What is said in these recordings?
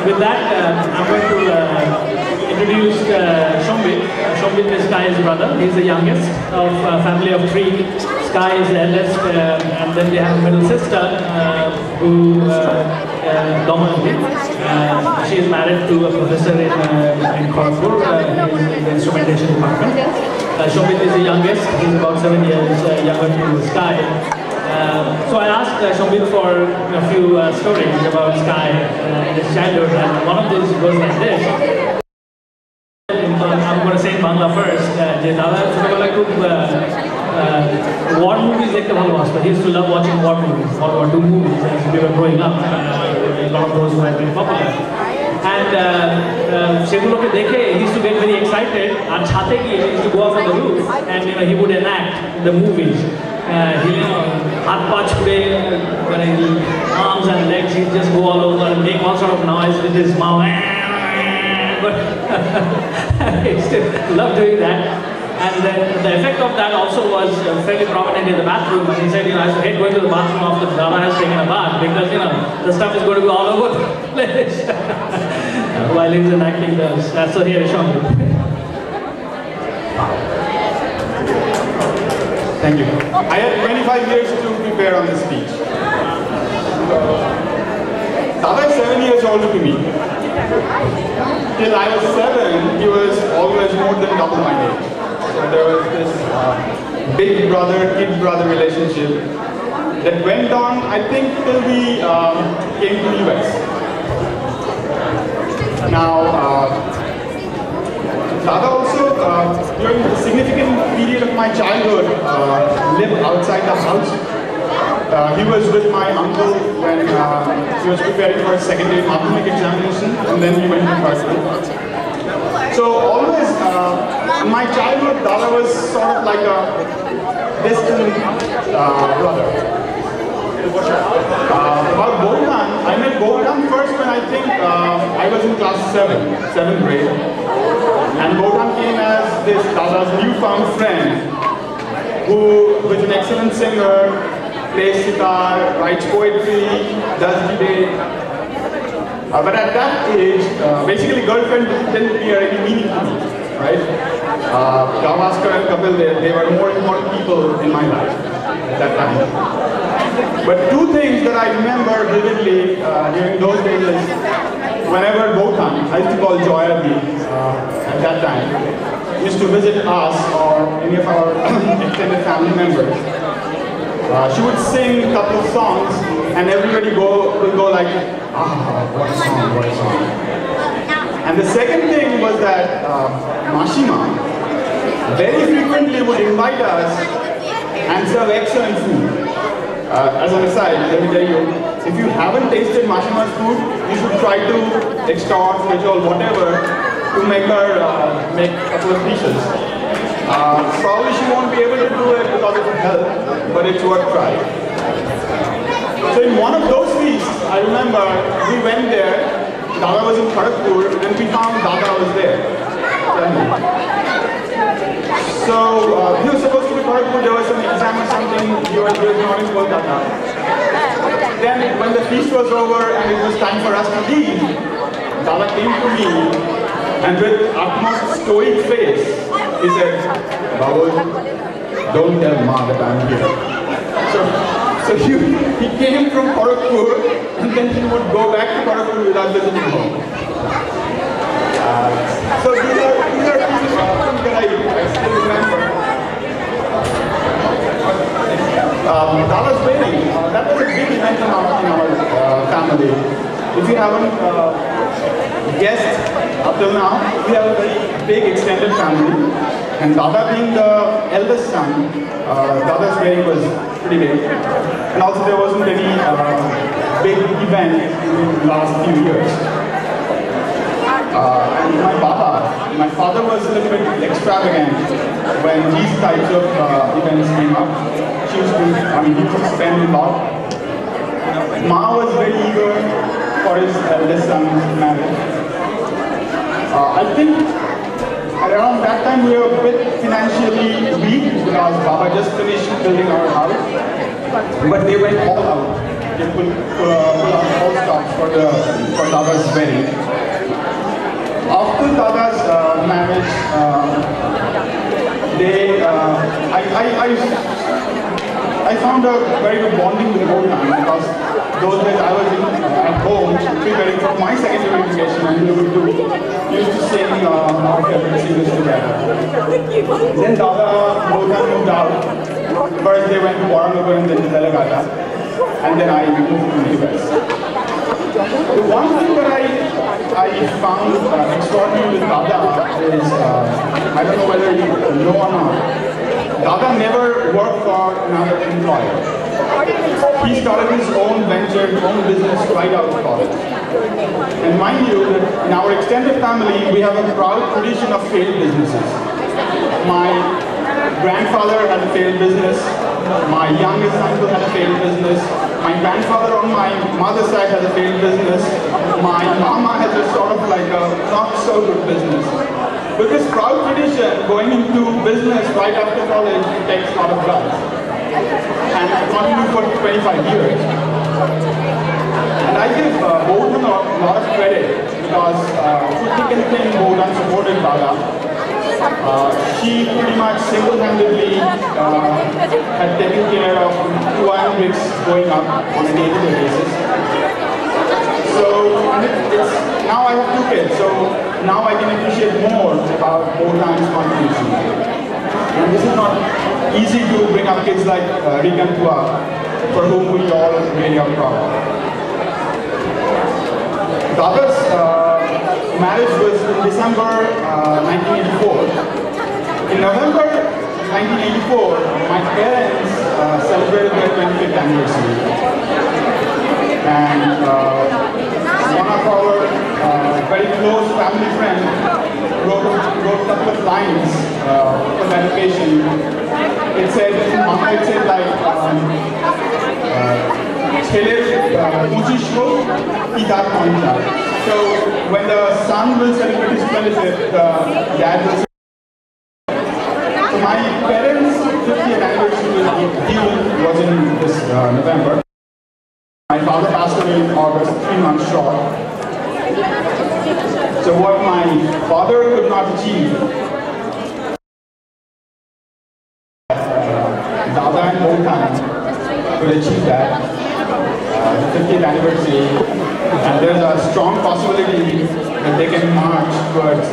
with that, I'm going to introduce Sambit. Sambit is Sky's brother. He's the youngest of a family of three. Sky is the eldest, and then we have a middle sister who dominantly. She is married to a professor in Kharagpur, in the instrumentation department. Sambit is the youngest. He's about 7 years younger to Sky. So I asked Sambit for a few stories about Sky in his childhood, and one of those goes like this. I'm going to say in Bangla first. War movies like the he used to love watching war movies, World War II movies as we were growing up. A lot of those who have been popular. And সেগুলোকে দেখে he used to get very excited, and ছাতে গিয়ে he used to go up on the roof and he would enact the movies. He হাত পা ছুড়ে arms and legs, he'd just go all over and make all sort of noise with his mouth. But he still loved doing that. And then the effect of that also was fairly prominent in the bathroom. And he said, I used to hate going to the bathroom after Dada has taken a bath because, the stuff is going to be all over the place while he's enacting those. So here is Sambit. Thank you. I had 25 years to prepare on this speech. Dada is 7 years older to me. Till I was 7, he was always more than double my age. So there was this big brother, kid brother relationship that went on, I think, till we came to the US. Now, Dada also, during a significant period of my childhood, lived outside the house. He was with my uncle when he was preparing for his secondary mathematics examination, and then he went to Kharagpur. So always, in my childhood, Dada was sort of like a distant brother. About Botan, I met Botan first when I think I was in class 7th grade. And Botan came as this Dada's newfound friend, who was an excellent singer, plays guitar, writes poetry, does debate. But at that age, basically girlfriend didn't appear any meaning to me, right? Gavaskar and Kapil, they were more important people in my life at that time. But two things that I remember vividly during those days is whenever Botan, I used to call Jaya at that time, used to visit us or any of our extended family members. She would sing a couple of songs and everybody will go like, what a song. And the second thing was that Mashima very frequently would invite us and serve excellent food. As an aside, let me tell you, if you haven't tasted Mashima's food, you should try to extort, schedule, whatever, to make her make a couple of dishes. Probably she won't be able to do it because of her health, but it's worth trying. So in one of those feasts, I remember we went there, Dada was in Kharagpur, and we found Dada was there. So he was supposed to be Kharagpur, there was some exam or something, he was not in Kolkata. Then when the feast was over and it was time for us to leave, Dada came to me and with utmost stoic face, he said, Babu, don't tell Ma that I'm here. So he came from Kharagpur and then he would go back to Kharagpur without visiting home. So these are things that I still remember. Dada's wedding, that was a big event in our family. If you haven't guessed up till now, we have a very big extended family. And Dada being the eldest son, Dada's wedding was pretty big. And also there wasn't any big event in the last few years. And my father was a little bit extravagant when these types of events came up. He used to spend a lot. Ma was very eager for his eldest son's marriage. I think around that time we were a bit financially weak because Baba just finished building our house. But they went all out. they pull out all stops for Dada's wedding. After Dada's marriage, I found a very good bonding with Bhutan because those days I was at home preparing for my secondary education, and we used to sing our favorite singers together. Then Dada Bhutan moved out. First they went to Warangal and then to Telangana, and then I moved to the US. The one thing that I found extraordinary with Dada is, I don't know whether you know or not, Dada never worked for another employer. He started his own venture, his own business right out of college. And mind you, in our extended family, we have a proud tradition of failed businesses. My grandfather had a failed business. My youngest uncle had a failed business. My grandfather on my mother's side has a failed business. My mama has a sort of like a not so good business. But this proud tradition, going into business right after college, takes a lot of guts. And it continued for 25 years. And I give Bhutan a lot of credit because through thick and thin, Bhutan supported Dada. She pretty much single-handedly had taken care of 2 iron bricks going up on a day-to-day basis. So, now I have 2 kids, so now I can appreciate more about Bhutan's contribution. And this is not easy to bring up kids like Rika and Tua, for whom we all really are proud. Dada's marriage was in December 1984. In November 1984, my parents celebrated their 25th anniversary. And one of our very close family friend wrote a couple of lines for that occasion. It said like, so when the son will celebrate his 25th, the dad will celebrate. So my parents' 50th anniversary was in this November. My father passed away in August, 3 months short. So what my father could not achieve, Dada and Bhutan could achieve that. 50th anniversary, and there's a strong possibility that they can march towards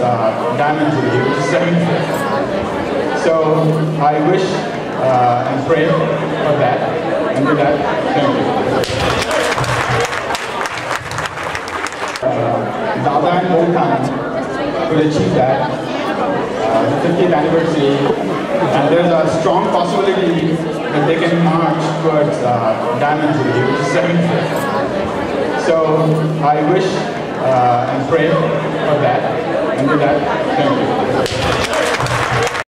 Diamond Jubilee, which is 75th. So I wish and pray for that, and with that, thank you. Dada and Bhutan could achieve that, 50th anniversary, and there's a strong possibility that they can march towards Diamond Jubilee, which is 75th. So I wish and pray for that, and with that, thank you.